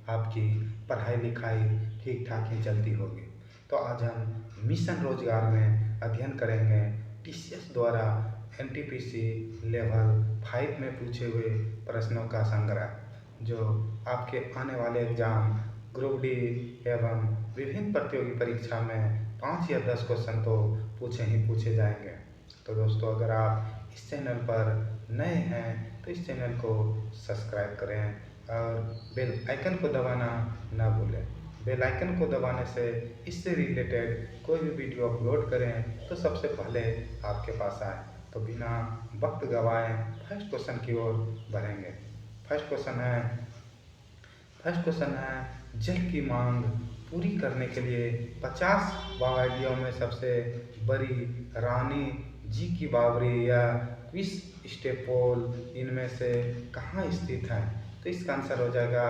आपकी पढ़ाई लिखाई ठीक ठाक ही चलती होगी। तो आज हम मिशन रोजगार में अध्ययन करेंगे टीसीएस द्वारा एनटीपीसी लेवल 5 में पूछे हुए प्रश्नों का संग्रह, जो आपके आने वाले एग्जाम ग्रुप डी एवं विभिन्न प्रतियोगी परीक्षा में 5 या 10 क्वेश्चन तो पूछे जाएंगे। तो दोस्तों, अगर आप इस चैनल पर नए हैं तो इस चैनल को सब्सक्राइब करें और बेल आइकन को दबाना ना भूलें। बेल आइकन को दबाने से इससे रिलेटेड कोई भी वीडियो अपलोड करें तो सबसे पहले आपके पास आए। तो बिना वक्त गवाए फर्स्ट क्वेश्चन की ओर बढ़ेंगे। फर्स्ट क्वेश्चन है जल की मांग पूरी करने के लिए 50 वादियों में सबसे बड़ी रानी जी की बावड़ी या क्विस स्टेपोल इनमें से कहाँ स्थित है? तो इसका आंसर हो जाएगा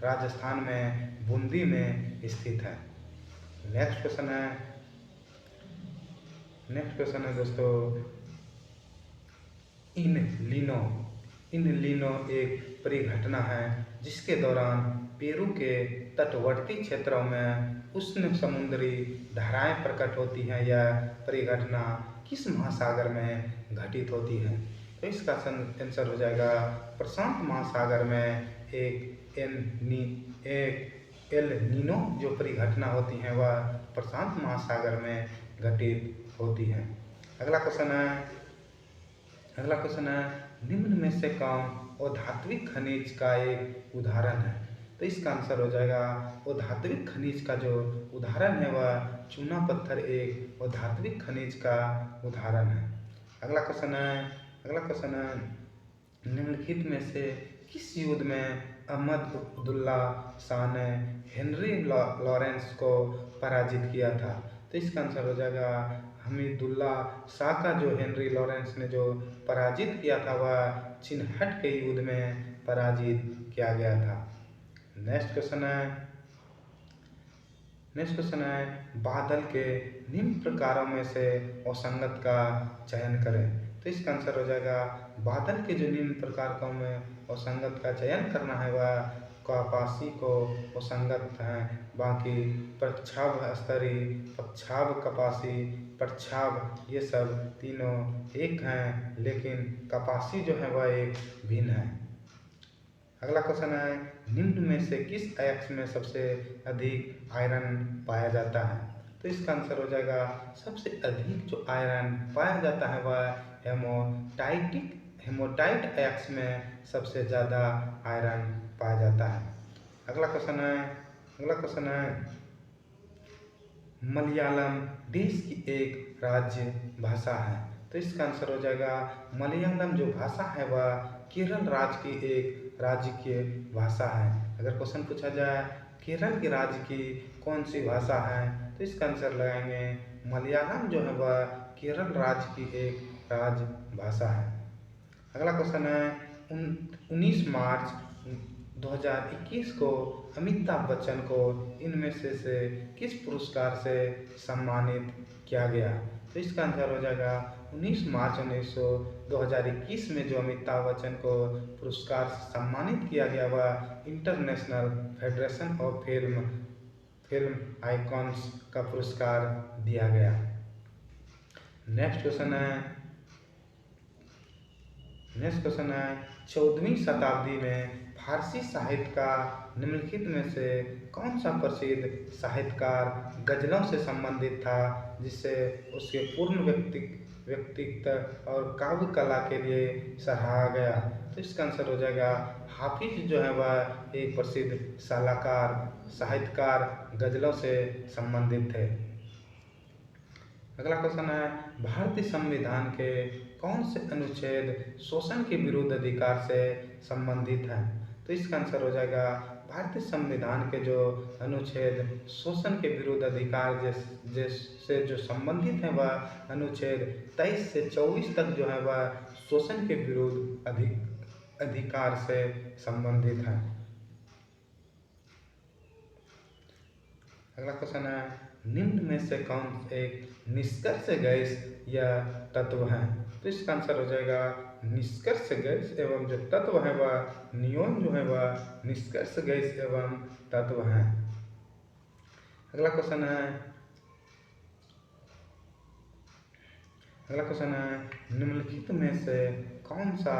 राजस्थान में बूंदी में स्थित है। नेक्स्ट क्वेश्चन है दोस्तों, इन लिनो एक परिघटना है जिसके दौरान पेरू के तटवर्ती क्षेत्रों में उष्ण समुद्री धाराएं प्रकट होती हैं। यह परिघटना किस महासागर में घटित होती है? तो इसका आंसर हो जाएगा प्रशांत महासागर में। एक एल नीनो जो परिघटना होती है वह प्रशांत महासागर में घटित होती है। अगला क्वेश्चन है निम्न में से कौन अधात्विक खनिज का एक उदाहरण है? तो इसका आंसर हो जाएगा अधात्विक खनिज का जो उदाहरण है वह चूना पत्थर एक अधात्विक खनिज का उदाहरण है। अगला क्वेश्चन है निम्नलिखित में से किस युद्ध में अहमद उद्दौला शाह ने हेनरी लॉरेंस को पराजित किया था? तो इसका आंसर हो जाएगा हमीदुल्ला शाह का जो हेनरी लॉरेंस ने जो पराजित किया था वह चिनहट के युद्ध में पराजित किया गया था। नेक्स्ट क्वेश्चन है बादल के निम्न प्रकारों में से असंगत का चयन करें। तो इसका आंसर हो जाएगा बादल के जो निम्न प्रकार में असंगत का चयन करना है वह कपासी को असंगत है, बाकी प्रक्षाभ स्तरी, प्रक्षाभ कपासी, प्रक्षाभ ये सब तीनों एक हैं, लेकिन कपासी जो है वह एक भिन्न है। अगला क्वेश्चन है निम्न में से किस अयस्क में सबसे अधिक आयरन पाया जाता है? तो इसका आंसर हो जाएगा सबसे अधिक जो आयरन पाया जाता है वह हेमोटाइट अयस्क में सबसे ज़्यादा आयरन पाया जाता है। अगला क्वेश्चन है मलयालम देश की एक राज्य भाषा है। तो इसका आंसर हो जाएगा मलयालम जो भाषा है वह केरल राज्य की एक राजकीय भाषा है। अगर क्वेश्चन पूछा जाए केरल के राज्य की कौन सी भाषा है तो इसका आंसर लगाएंगे मलयालम जो है वह केरल राज्य की एक राज्य भाषा है। अगला क्वेश्चन है 19 मार्च 2021 को अमिताभ बच्चन को इनमें से किस पुरस्कार से सम्मानित किया गया? तो इसका आंसर हो जाएगा 19 मार्च 2021 में जो अमिताभ बच्चन को पुरस्कार से सम्मानित किया गया वह international federation of film icons का पुरस्कार दिया गया। नेक्स्ट क्वेश्चन है 14वीं शताब्दी में फारसी साहित्य का निम्नलिखित में से कौन सा प्रसिद्ध साहित्यकार गजलों से संबंधित था जिससे उसके पूर्ण व्यक्तित्व और काव्य कला के लिए सराहा गया? तो इसका आंसर हो जाएगा हाफिज जो है वह एक प्रसिद्ध साहित्यकार गजलों से संबंधित थे। अगला क्वेश्चन है भारतीय संविधान के कौन से अनुच्छेद शोषण के विरुद्ध अधिकार से संबंधित है? तो इसका आंसर हो जाएगा भारतीय संविधान के जो अनुच्छेद शोषण के विरुद्ध अधिकार से जो संबंधित है वह अनुच्छेद 23 से 24 तक जो है वह शोषण के विरुद्ध अधिकार से संबंधित है। अगला क्वेश्चन है निम्न में से कौन एक निष्कर्ष गैस या तत्व है? तो इसका आंसर हो जाएगा निष्कर्ष गैस एवं जो तत्व है वह नियोन जो है वह निष्कर्ष गैस एवं तत्व है। अगला क्वेश्चन है निम्नलिखित में से कौन सा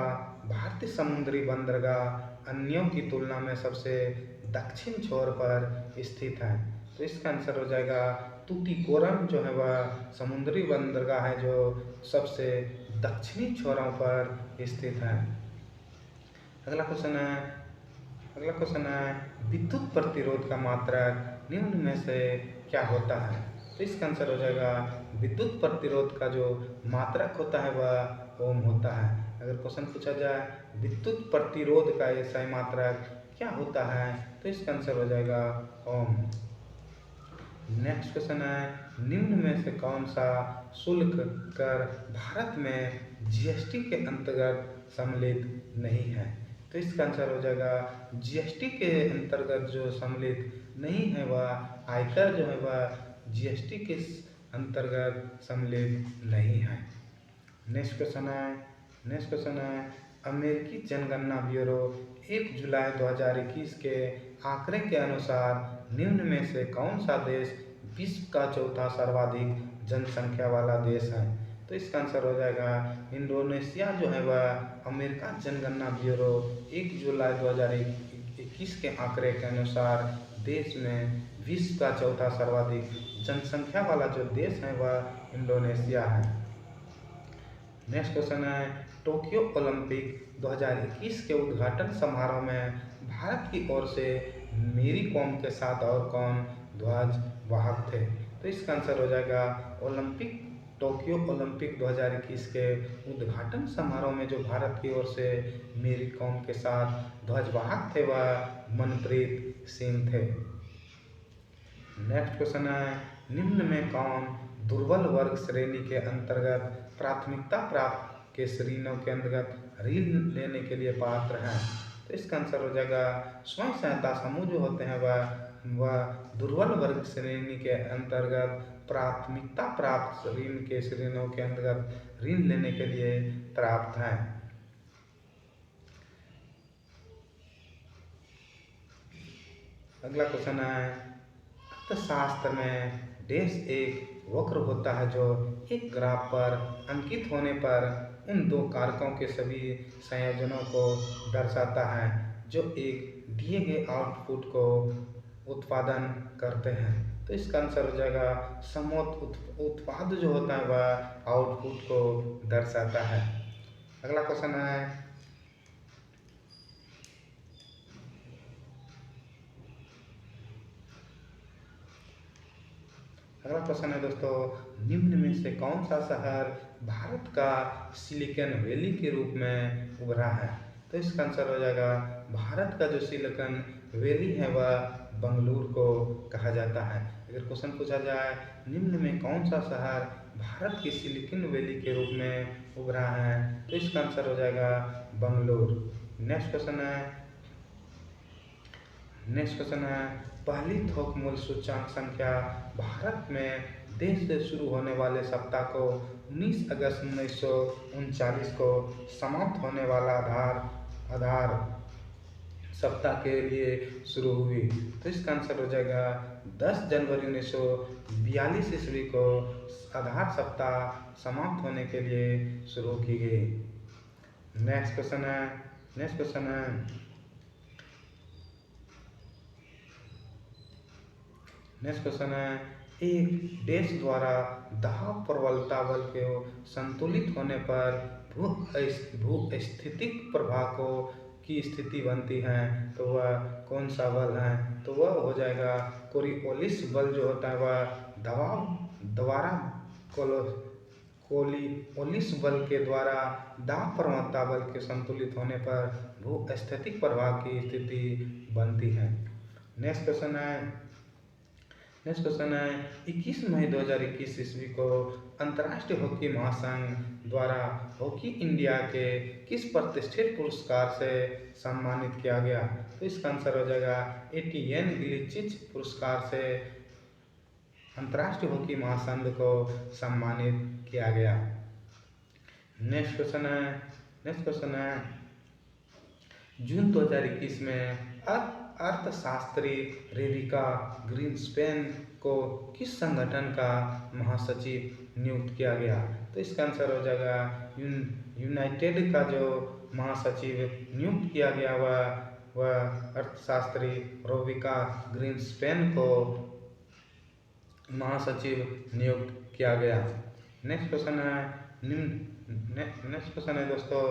भारतीय समुद्री बंदरगाह अन्यों की तुलना में सबसे दक्षिण छोर पर स्थित है? तो इसका आंसर हो जाएगा तूतीकोरन जो है वह समुद्री बंदरगाह है जो सबसे दक्षिणी छोरों पर स्थित है। अगला क्वेश्चन है विद्युत प्रतिरोध का मात्रक निम्न में से क्या होता है? तो इसका आंसर हो जाएगा विद्युत प्रतिरोध का जो मात्रक होता है वह ओम होता है। अगर क्वेश्चन पूछा जाए विद्युत प्रतिरोध का ऐसा मात्रक क्या होता है तो इसका आंसर हो जाएगा ओम। नेक्स्ट क्वेश्चन है निम्न में से कौन सा शुल्क कर भारत में जीएसटी के अंतर्गत सम्मिलित नहीं है? तो इसका आंसर हो जाएगा जीएसटी के अंतर्गत जो सम्मिलित नहीं है वह आयकर जो है वह जीएसटी के अंतर्गत सम्मिलित नहीं है। नेक्स्ट क्वेश्चन है अमेरिकी जनगणना ब्यूरो 1 जुलाई 2021 के आंकड़े के अनुसार निम्न में से कौन सा देश विश्व का चौथा सर्वाधिक जनसंख्या वाला देश है? तो इसका आंसर हो जाएगा इंडोनेशिया जो है वह अमेरिका जनगणना ब्यूरो 1 जुलाई 2021 के आंकड़े के अनुसार देश में विश्व का चौथा सर्वाधिक जनसंख्या वाला जो देश है वह इंडोनेशिया है। नेक्स्ट क्वेश्चन है टोक्यो ओलंपिक 2021 के उद्घाटन समारोह में भारत की ओर से मेरी कॉम के साथ और कौन ध्वज वाहक थे? तो इसका आंसर हो जाएगा टोक्यो ओलंपिक 2021 के उद्घाटन समारोह में जो भारत की ओर से मेरी कॉम के साथ ध्वजवाहक थे वह मनप्रीत सिंह थे। नेक्स्ट क्वेश्चन है निम्न में कौन दुर्बल वर्ग श्रेणी के अंतर्गत प्राथमिकता प्राप्त के ऋणों के अंतर्गत ऋण लेने के लिए पात्र हैं? तो इसका आंसर हो जाएगा स्वयं सहायता समूह जो होते हैं वह दुर्बल वर्ग श्रेणी के अंतर्गत प्राथमिकता प्राप्त ऋण के ऋणों के अंतर्गत ऋण लेने के लिए प्राप्त हैं। अगला क्वेश्चन है अर्थशास्त्र में डेश एक वक्र होता है जो एक ग्राफ पर अंकित होने पर उन दो कारकों के सभी संयोजनों को दर्शाता है जो एक दिए गए आउटपुट को उत्पादन करते हैं। तो इसका आंसर हो जाएगा उत्पाद जो होता है वह आउटपुट को दर्शाता है। अगला क्वेश्चन है दोस्तों निम्न में से कौन सा शहर भारत का सिलिकॉन वैली के रूप में उभरा है? तो इसका आंसर हो जाएगा भारत का जो सिलिकॉन वैली है वह बंगलुरु को कहा जाता है। अगर क्वेश्चन पूछा जाए निम्न में कौन सा शहर भारत की सिलिकॉन वैली के रूप में उभरा है तो इसका आंसर हो जाएगा बंगलुरु। नेक्स्ट क्वेश्चन है पहली थोक मूल्य सूचकांक संख्या भारत में देश से शुरू होने वाले सप्ताह को 19 अगस्त 1939 को समाप्त होने वाला आधार सप्ताह के लिए शुरू हुई। तो इसका आंसर हो जाएगा 10 जनवरी 1942 ईस्वी को आधार सप्ताह समाप्त होने के लिए शुरू की गई। नेक्स्ट क्वेश्चन है एक देश द्वारा दाब प्रबलता बल के संतुलित होने पर भूस्थितिक प्रभाव की स्थिति बनती है तो वह कौन सा बल है? तो वह हो जाएगा कोरियोलिस बल जो होता है वह द्वारा कोरियोलिस बल के द्वारा दाब प्रवणता बल के संतुलित होने पर भूस्थितिक प्रभाव की स्थिति बनती है। नेक्स्ट क्वेश्चन है 21 मई 2021 ईस्वी को अंतर्राष्ट्रीय हॉकी महासंघ द्वारा हॉकी इंडिया के किस प्रतिष्ठित पुरस्कार से सम्मानित किया गया? तो इसका आंसर हो जाएगा एटीएन इलिचिच पुरस्कार से अंतर्राष्ट्रीय हॉकी महासंघ को सम्मानित किया गया। नेक्स्ट क्वेश्चन है नेक्स्ट क्वेश्चन है, जून 2021 में अर्थशास्त्री रेबिका ग्रीनस्पैन को किस संगठन का महासचिव नियुक्त किया गया? तो इसका आंसर हो जाएगा यूनाइटेड का जो महासचिव नियुक्त किया गया वह अर्थशास्त्री रेबिका ग्रीनस्पैन को महासचिव नियुक्त किया गया। नेक्स्ट क्वेश्चन है दोस्तों,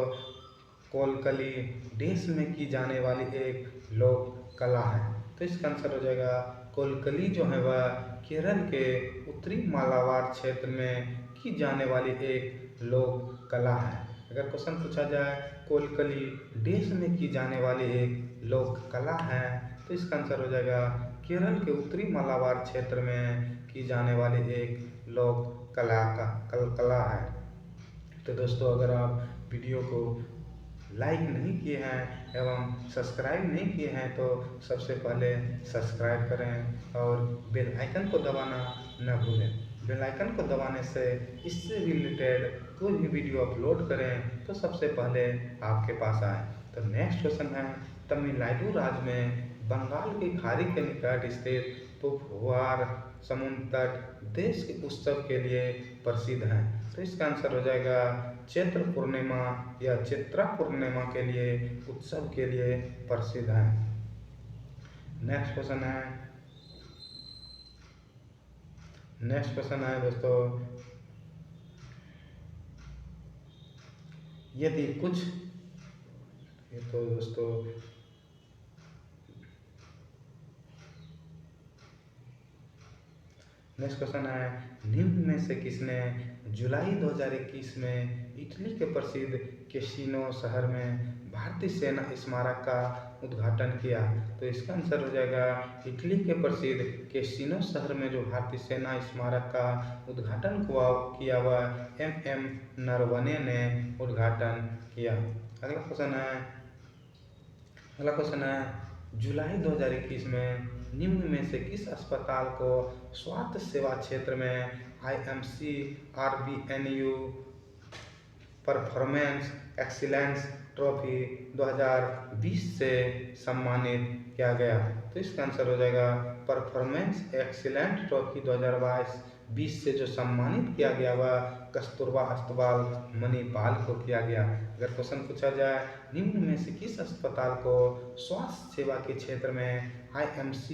कोलकली देश में की जाने वाली एक लोक कला है। तो इसका आंसर हो जाएगा कोलकली जो है वह केरल के उत्तरी मालाबार क्षेत्र में की जाने वाली एक लोक कला है। अगर क्वेश्चन पूछा जाए कोलकली देश में की जाने वाली एक लोक कला है, तो इसका आंसर हो जाएगा केरल के उत्तरी मालाबार क्षेत्र में की जाने वाली एक लोक कला है। तो दोस्तों, अगर आप वीडियो को लाइक नहीं किए हैं एवं सब्सक्राइब नहीं किए हैं तो सबसे पहले सब्सक्राइब करें और बेल आइकन को दबाना न भूलें। बेल आइकन को दबाने से इससे रिलेटेड कोई भी वीडियो अपलोड करें तो सबसे पहले आपके पास आए। तो नेक्स्ट क्वेश्चन है, तमिलनाडु राज्य में बंगाल की खाड़ी के निकट स्थित पुवार समुद्र तट देश के उत्सव के लिए प्रसिद्ध है। तो इसका आंसर हो जाएगा चैत्र पूर्णिमा या चित्रा पूर्णिमा के लिए उत्सव के लिए प्रसिद्ध है। नेक्स्ट क्वेश्चन है दोस्तों, यदि कुछ नेक्स्ट क्वेश्चन है, निम्न में से किसने जुलाई 2021 में इटली के प्रसिद्ध कैसीनो शहर में भारतीय सेना स्मारक का उद्घाटन किया? तो इसका आंसर हो जाएगा इटली के प्रसिद्ध कैसीनो शहर में जो भारतीय सेना स्मारक का उद्घाटन किया वह एम नरवणे ने उद्घाटन किया। अगला क्वेश्चन है, जुलाई 2021 में निम्न में से किस अस्पताल को स्वास्थ्य सेवा क्षेत्र में IMC RBNU performance excellence trophy 2020 से सम्मानित किया गया? तो इसका आंसर हो जाएगा परफॉर्मेंस एक्सीलेंट ट्रॉफी 2020 से जो सम्मानित किया गया वह कस्तूरबा अस्पताल मणिपाल को किया गया। अगर क्वेश्चन पूछा जाए निम्न में से किस अस्पताल को स्वास्थ्य सेवा के क्षेत्र में IMC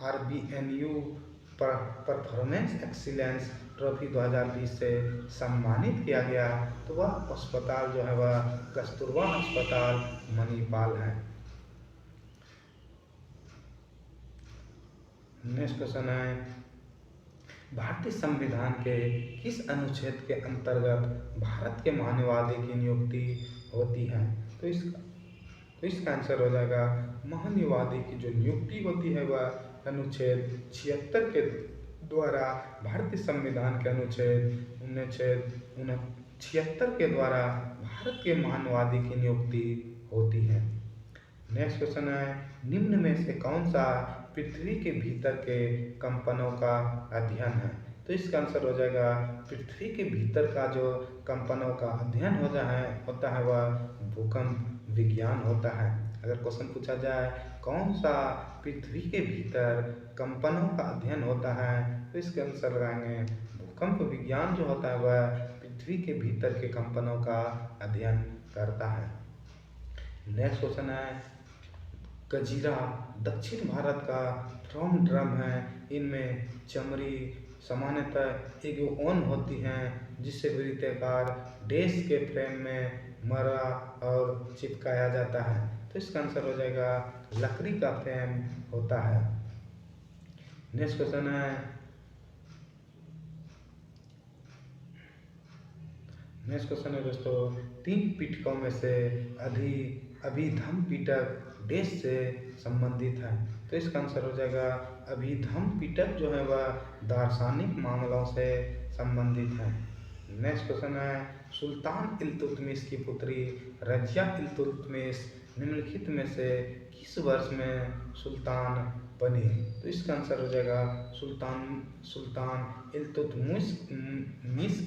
RBNU performance excellence trophy 2020 से सम्मानित किया गया, तो वह अस्पताल जो है वह कस्तूरबा अस्पताल मणिपाल है। नेक्स्ट क्वेश्चन है, भारतीय संविधान के किस अनुच्छेद के अंतर्गत भारत के महानुवादी की नियुक्ति होती है? तो इसका आंसर हो जाएगा महानुवादी की जो नियुक्ति होती है वह अनुच्छेद 76 के द्वारा भारतीय संविधान के अनुच्छेद 76 के द्वारा भारत के महानुवादी की नियुक्ति होती है। नेक्स्ट क्वेश्चन है, निम्न में से कौन सा पृथ्वी के भीतर के कंपनों का अध्ययन है? तो इसका आंसर हो जाएगा पृथ्वी के भीतर का जो कंपनों का अध्ययन होता है वह भूकंप विज्ञान होता है। अगर क्वेश्चन पूछा जाए कौन सा पृथ्वी के भीतर कंपनों का अध्ययन होता है, तो इसके आंसर लगाएंगे भूकंप विज्ञान जो होता है वह पृथ्वी के भीतर के कंपनों का अध्ययन करता है। नेक्स्ट क्वेश्चन है, गजीरा दक्षिण भारत का फ्रॉम ड्रम है। इनमें चमड़ी सामान्यतः एगोन होती हैं जिससे वृत्ताकार डैश के फ्रेम में मरा और चिपकाया जाता है। तो इसका आंसर हो जाएगा लकड़ी का फ्रेम होता है। नेक्स्ट क्वेश्चन है दोस्तों, तीन पिटकों में से अभिधम पिटक डैश से संबंधित है। तो इसका आंसर हो जाएगा अभिधम पिटक जो है वह दार्शनिक मामलों से संबंधित है। नेक्स्ट क्वेश्चन है, सुल्तान इल्तुतमिश की पुत्री रजिया इल्तुतमिश निम्नलिखित में से किस वर्ष में सुल्तान बनी? तो इसका आंसर हो जाएगा सुल्तान इल्तुतमिश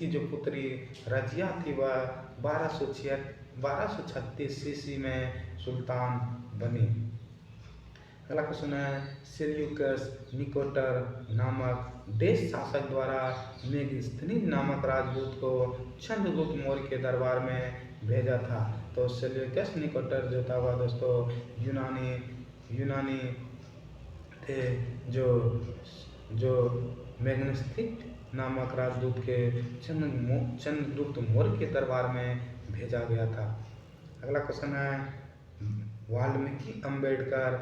की जो पुत्री रजिया थी वह 1236 ईस्वी में सुल्तान बनी। अगला क्वेश्चन है, सेल्यूकस निकोटर नामक देश शासक द्वारा मेगस्थनीज नामक राजदूत को चंद्रगुप्त मौर्य के दरबार में भेजा था। तो सेल्यूकस निकोटर जो था वह दोस्तों यूनानी थे, जो मेगस्थनीज नामक राजदूत के चंद्रगुप्त मौर्य के दरबार में भेजा गया था। अगला क्वेश्चन है, वाल्मीकि अंबेडकर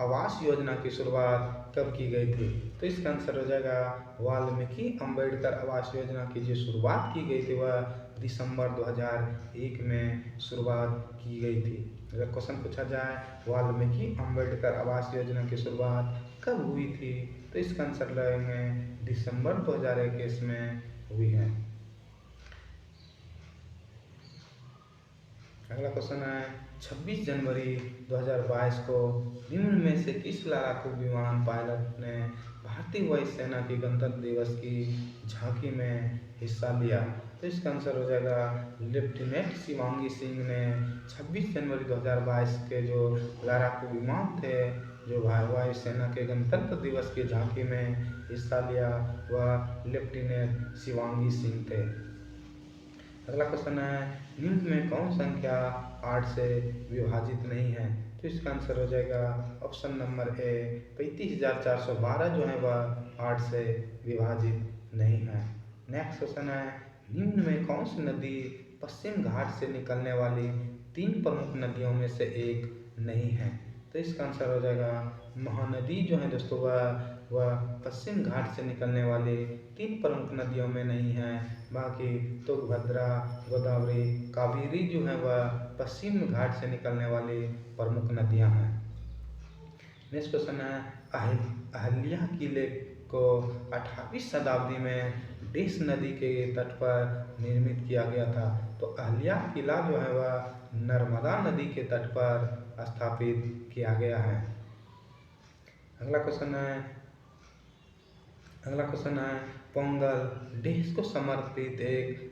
आवास योजना की शुरुआत कब की गई थी? तो इसका आंसर हो जाएगा वाल्मीकि अंबेडकर आवास योजना की जो शुरुआत की गई थी वह दिसंबर 2001 में शुरुआत की गई थी। अगर क्वेश्चन पूछा जाए वाल्मीकि अंबेडकर आवास योजना की शुरुआत कब हुई थी, तो इसका आंसर लगेंगे दिसंबर 2021 में हुई है। अगला क्वेश्चन है, 26 जनवरी 2022 को निम्न में से किस लड़ाकू विमान पायलट ने भारतीय वायुसेना की गणतंत्र दिवस की झांकी में हिस्सा लिया? तो इसका आंसर हो जाएगा लेफ्टिनेंट शिवांगी सिंह ने 26 जनवरी 2022 के जो लड़ाकू विमान थे जो वायुसेना के गणतंत्र दिवस की झांकी में हिस्सा लिया वह लेफ्टिनेंट शिवांगी सिंह थे। अगला क्वेश्चन है, निम्न में कौन संख्या 8 से विभाजित नहीं है? तो इसका आंसर हो जाएगा ऑप्शन नंबर ए 35,412 जो है वह 8 से विभाजित नहीं है। नेक्स्ट क्वेश्चन है, निम्न में कौन सी नदी पश्चिम घाट से निकलने वाली 3 प्रमुख नदियों में से एक नहीं है? तो इसका आंसर हो जाएगा महानदी जो है दोस्तों वह पश्चिम घाट से निकलने वाली 3 प्रमुख नदियों में नहीं है। बाकी तुंगभद्रा, गोदावरी, कावेरी जो है वह पश्चिम घाट से निकलने वाली प्रमुख नदियां हैं। नेक्स्ट क्वेश्चन है, अहिल्या किले को 18वीं शताब्दी में डेस नदी के तट पर निर्मित किया गया था। तो अहिल्या किला जो है वह नर्मदा नदी के तट पर स्थापित किया गया है। अगला क्वेश्चन है, पोंगल देश को समर्पित एक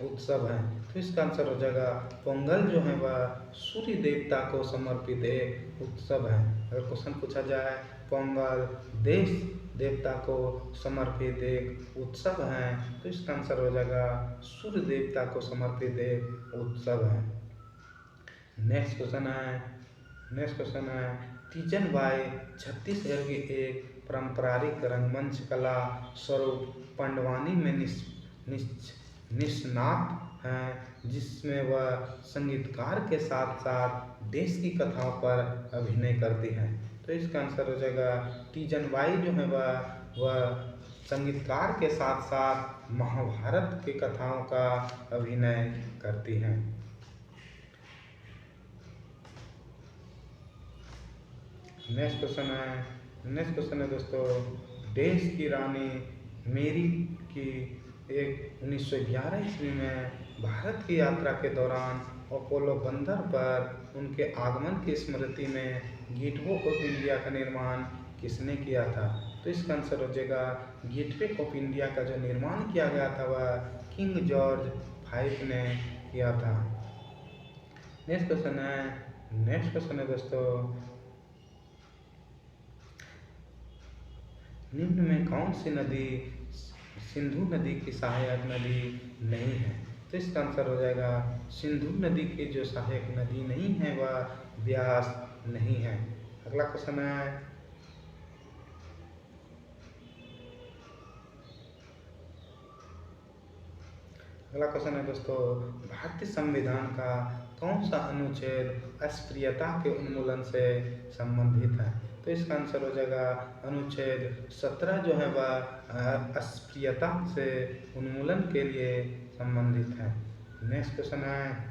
उत्सव है। तो इसका आंसर हो जाएगा पोंगल जो है वह सूर्य देवता को समर्पित एक उत्सव है। अगर क्वेश्चन पूछा जाए पोंगल देश देवता को समर्पित एक उत्सव है, तो इसका आंसर हो जाएगा सूर्य देवता को समर्पित एक उत्सव है। नेक्स्ट क्वेश्चन है, तीजन बाई छत्तीसगढ़ की एक पारंपरिक रंगमंच कला स्वरूप पंडवानी में निष्णात हैं, जिसमें वह संगीतकार के साथ साथ देश की कथाओं पर अभिनय करती हैं। तो इसका आंसर हो जाएगा तीजन बाई जो है वह संगीतकार के साथ साथ महाभारत की कथाओं का अभिनय करती हैं। नेक्स्ट क्वेश्चन है दोस्तों, देश की रानी मेरी की एक 1911 ईस्वी में भारत की यात्रा के दौरान अपोलो बंदर पर उनके आगमन की स्मृति में गेटवे ऑफ इंडिया का निर्माण किसने किया था? तो इसका आंसर हो जाएगा गेटवे ऑफ इंडिया का जो निर्माण किया गया था वह किंग जॉर्ज 5 ने किया था। नेक्स्ट क्वेश्चन है दोस्तों, निम्न में कौन सी नदी सिंधु नदी की सहायक नदी नहीं है? तो इसका आंसर हो जाएगा सिंधु नदी की जो सहायक नदी नहीं है वह ब्यास नहीं है। अगला क्वेश्चन है दोस्तों, भारतीय संविधान का कौन सा अनुच्छेद अस्पृश्यता के उन्मूलन से संबंधित है? तो इसका आंसर हो जाएगा अनुच्छेद 17 जो है वह अस्पृश्यता से उन्मूलन के लिए संबंधित है। नेक्स्ट क्वेश्चन है,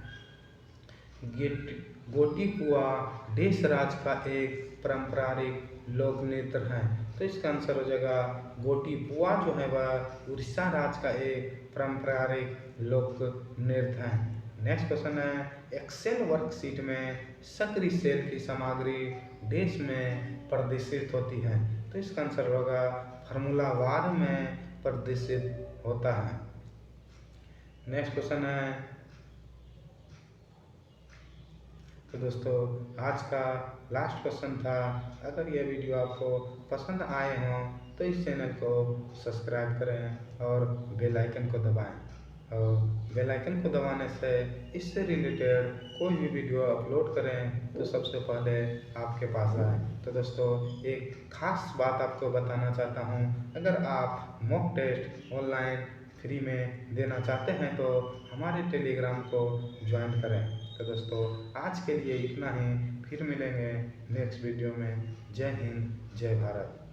गोटीपुआ देश राज्य का एक पारंपरिक लोक नृत्य है। तो इसका आंसर हो जाएगा गोटीपुआ जो है वह उड़ीसा राज्य का एक पारंपरिक लोक नृत्य है। नेक्स्ट क्वेश्चन है, एक्सेल वर्कशीट में सक्रिय सेल की सामग्री देश में प्रदर्शित होती है। तो इसका आंसर होगा फार्मूला वार में प्रदर्शित होता है। नेक्स्ट क्वेश्चन है, तो दोस्तों आज का लास्ट क्वेश्चन था, अगर यह वीडियो आपको पसंद आए हों तो इस चैनल को सब्सक्राइब करें और बेल आइकन को दबाएं। और बेल आइकन को दबाने से इससे रिलेटेड कोई भी वीडियो अपलोड करें तो सबसे पहले आपके पास आए। तो दोस्तों एक खास बात आपको बताना चाहता हूँ, अगर आप मॉक टेस्ट ऑनलाइन फ्री में देना चाहते हैं तो हमारे टेलीग्राम को ज्वाइन करें। तो दोस्तों आज के लिए इतना ही, फिर मिलेंगे नेक्स्ट वीडियो में। जय हिंद, जय भारत।